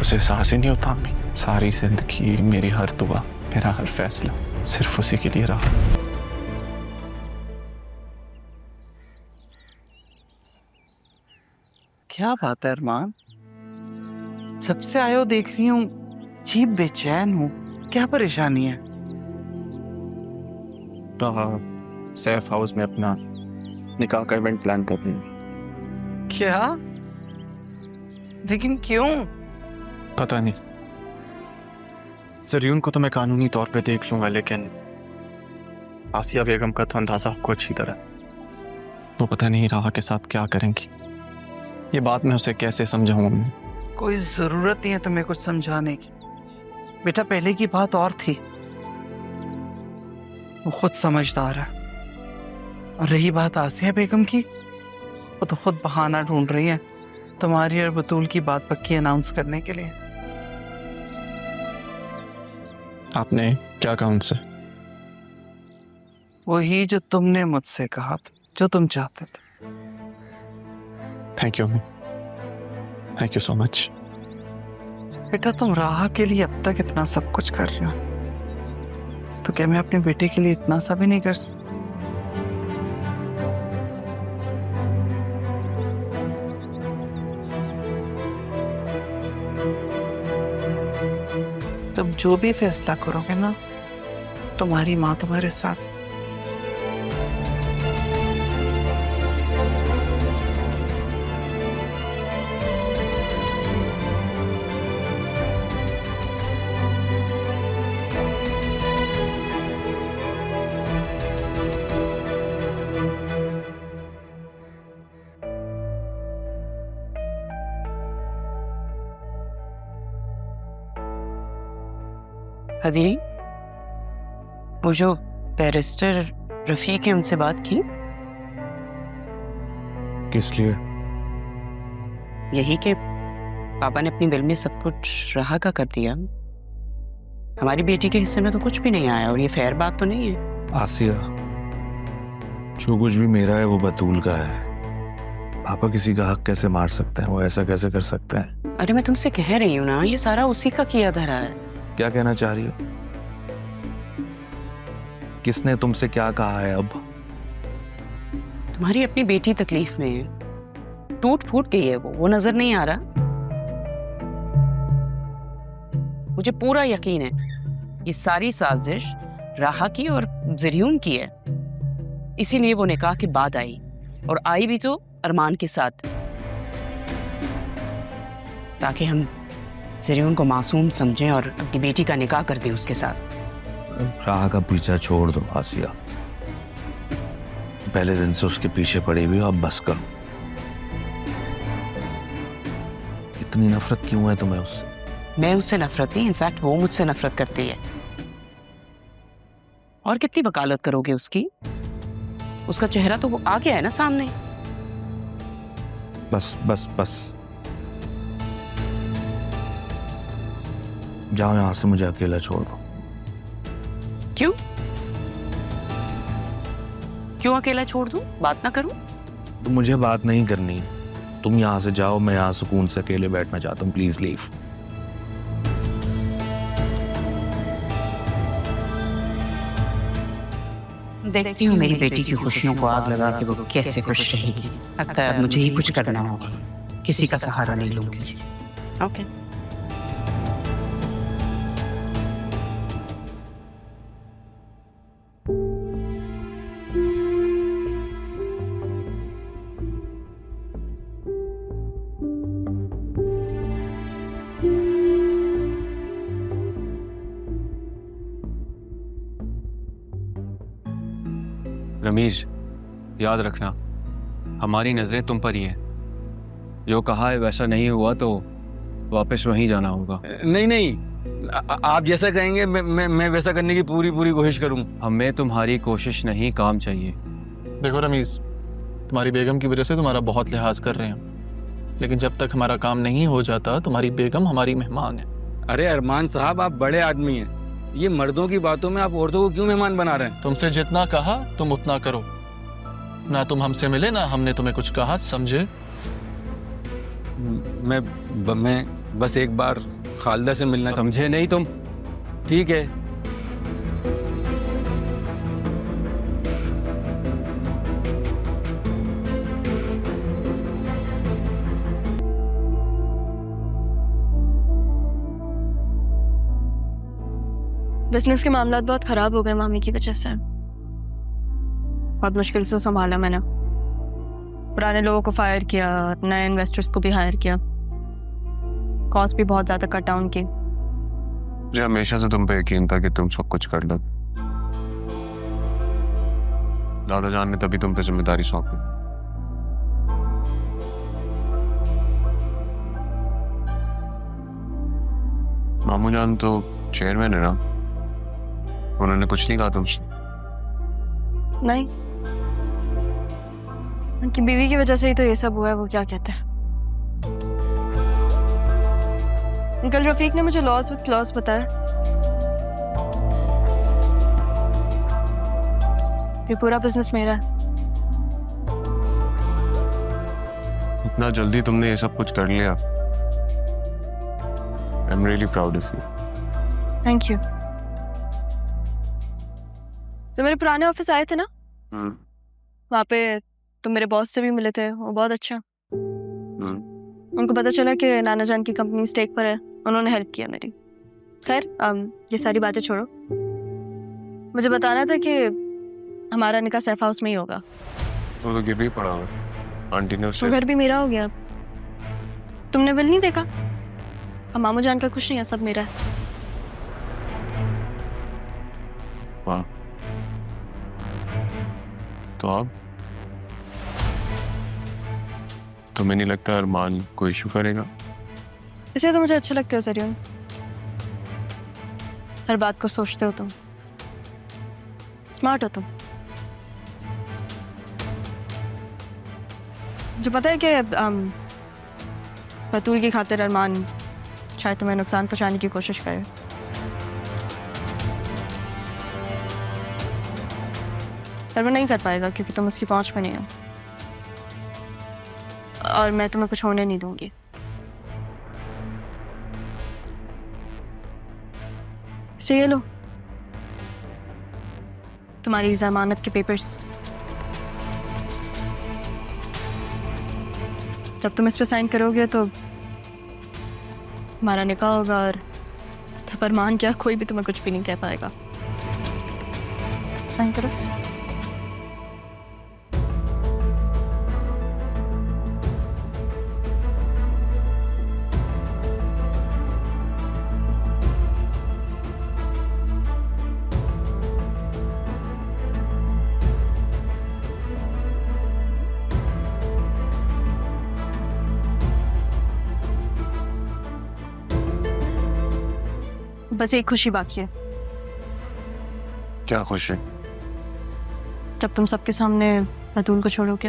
उसे एहसास ही नहीं होता अम्मी। सारी जिंदगी मेरी हर दुआ, मेरा हर फैसला सिर्फ उसी के लिए रहा। क्या बात है अरमान, जब से आए हो देख रही हूँ अजीब बेचैन हूँ, क्या परेशानी है? सैफ हाउस में अपना निकाह का इवेंट प्लान कर रही हूँ। क्या? लेकिन क्यों? पता नहीं, जरीन को तो मैं कानूनी तौर पे देख लूंगा, लेकिन आसिया बेगम का तो अंदाजा आपको अच्छी तरह। वो पता नहीं राहा के साथ क्या करेंगी। ये बात मैं उसे कैसे समझाऊं अम्मी? कोई जरूरत नहीं है तुम्हें कुछ समझाने की बेटा, पहले की बात और थी। वो खुद समझदार है। और रही बात आसिया बेगम की, वो तो खुद बहाना ढूंढ रही है तुम्हारी और बतूल की बात पक्की अनाउंस करने के लिए। आपने क्या कहा उनसे? वही जो तुमने मुझसे कहा था, जो तुम चाहते थे। थैंक यू अम्मी, थैंक यू सो मच। बेटा तुम राह के लिए अब तक इतना सब कुछ कर रहे हो, तो क्या मैं अपने बेटे के लिए इतना सा भी नहीं कर सकता? तुम जो भी फैसला करोगे ना, तुम्हारी माँ तुम्हारे साथ। अदील, वो जो बैरिस्टर रफीक है उनसे बात की? किस लिए? यही कि पापा ने अपनी विल में सब कुछ राह का कर दिया। हमारी बेटी के हिस्से में तो कुछ भी नहीं आया, और ये फेयर बात तो नहीं है। आसिया, जो कुछ भी मेरा है वो बतूल का है। पापा किसी का हक कैसे मार सकते हैं? वो ऐसा कैसे कर सकते हैं? अरे मैं तुमसे कह रही हूँ ना, ये सारा उसी का किया धरा है। क्या कहना चाह रही हो? किसने तुमसे क्या कहा है? अब तुम्हारी अपनी बेटी तकलीफ में है, टूट फूट गई है वो नजर नहीं आ रहा? मुझे पूरा यकीन है ये सारी साजिश राहा की और जरीन की है, इसीलिए वो निकाह के बाद आई, और आई भी तो अरमान के साथ, ताकि हम जरीन को मासूम समझें और अपनी बेटी का निकाह कर दें उसके साथ। राह का पीछा छोड़ दो आसिया, पहले दिन से उसके पीछे पड़ी हुई हो, अब बस करो। इतनी नफरत क्यों है तुम्हें उससे? मैं उससे नफरत नहीं, इनफैक्ट वो मुझसे नफरत करती है। और कितनी वकालत करोगे उसकी? उसका चेहरा तो आ गया है ना सामने। बस बस बस, जाओ यहां से, मुझे अकेला छोड़ दो। क्यों? क्यों अकेला छोड़ दूं? बात ना करूं? तो मुझे बात नहीं करनी, तुम यहां से जाओ, मैं यहां सुकून से अकेले बैठना चाहता हूं। Please leave. देखती हूँ मेरी बेटी की खुशियों को आग लगा के वो कैसे खुश रहेगी। लगता है अब मुझे ही कुछ करना होगा, किसी का सहारा नहीं लूंगी। ओके। रमीज, याद रखना हमारी नजरें तुम पर ही हैं। जो कहा है वैसा नहीं हुआ तो वापस वहीं जाना होगा। नहीं नहीं, आप जैसा कहेंगे मैं वैसा करने की पूरी कोशिश करूंगा। हमें तुम्हारी कोशिश नहीं, काम चाहिए। देखो रमीज, तुम्हारी बेगम की वजह से तुम्हारा बहुत लिहाज कर रहे हैं, लेकिन जब तक हमारा काम नहीं हो जाता तुम्हारी बेगम हमारी मेहमान है। अरे अरमान साहब, आप बड़े आदमी हैं, ये मर्दों की बातों में आप औरतों को क्यों मेहमान बना रहे हैं? तुमसे जितना कहा तुम उतना करो, ना तुम हमसे मिले ना हमने तुम्हें कुछ कहा, समझे? बस एक बार खालिदा से मिलना। समझे नहीं तुम? ठीक है। बिजनेस के मामलात बहुत खराब हो गए मामी की वजह से। बहुत मुश्किल से संभाला मैंने। पुराने लोगों को फायर किया, नए इन्वेस्टर्स को भी हायर किया, कॉस्ट भी बहुत ज्यादा कट डाउन की। मुझे हमेशा से तुम पे यकीन था कि तुम सब कुछ कर लो। दादा जान ने तभी तुम पे जिम्मेदारी सौंपी। मामू जान तो चेयरमैन है ना, उन्होंने कुछ नहीं कहा तुमसे? नहीं, उनकी बीवी की वजह से ही तो ये सब हुआ है। वो क्या कहते हैं, अंकल रफीक ने मुझे लॉस विद क्लॉज बताया। ये पूरा बिजनेस मेरा है। इतना जल्दी तुमने ये सब कुछ कर लिया। I am really proud of you. Thank you. तो मेरे पुराने ऑफिस आए थे ना, वहाँ पे तुम मेरे बॉस से भी मिले थे। वो बहुत अच्छा। उनको पता चला कि नाना जान की कंपनी स्टेक पर है, उन्होंने हेल्प किया मेरी। खैर ये सारी बातें छोड़ो, मुझे बताना था कि हमारा निकाह सैफ हाउस में ही होगा। वो तो गिर भी पड़ा हुआ, आंटी ने तो उसे। घर भी मेरा हो गया। तुमने बिल नहीं देखा? अब मामू जान का कुछ नहीं है, सब मेरा है। वाह, तो अब तुम्हें नहीं लगता अरमान कोई इशू करेगा? इसलिए तो मुझे अच्छे लगते हो जरियन, हर बात को सोचते हो तुम, स्मार्ट हो तुम। जो पता है कि बतूल की खातिर अरमान शायद तुम्हें नुकसान पहुंचाने की कोशिश करे, पर वो नहीं कर पाएगा क्योंकि तुम उसकी पहुंच में नहीं हो, और मैं तुम्हें कुछ होने नहीं दूंगी। इसे ये लो, तुम्हारी जमानत के पेपर्स। जब तुम इस पे साइन करोगे तो हमारा निकाह होगा, और तब अरमान क्या कोई भी तुम्हें कुछ भी नहीं कह पाएगा। साइन करो। बस एक खुशी बाकी है। क्या खुशी? जब तुम सबके सामने बतूल को छोड़ोगे।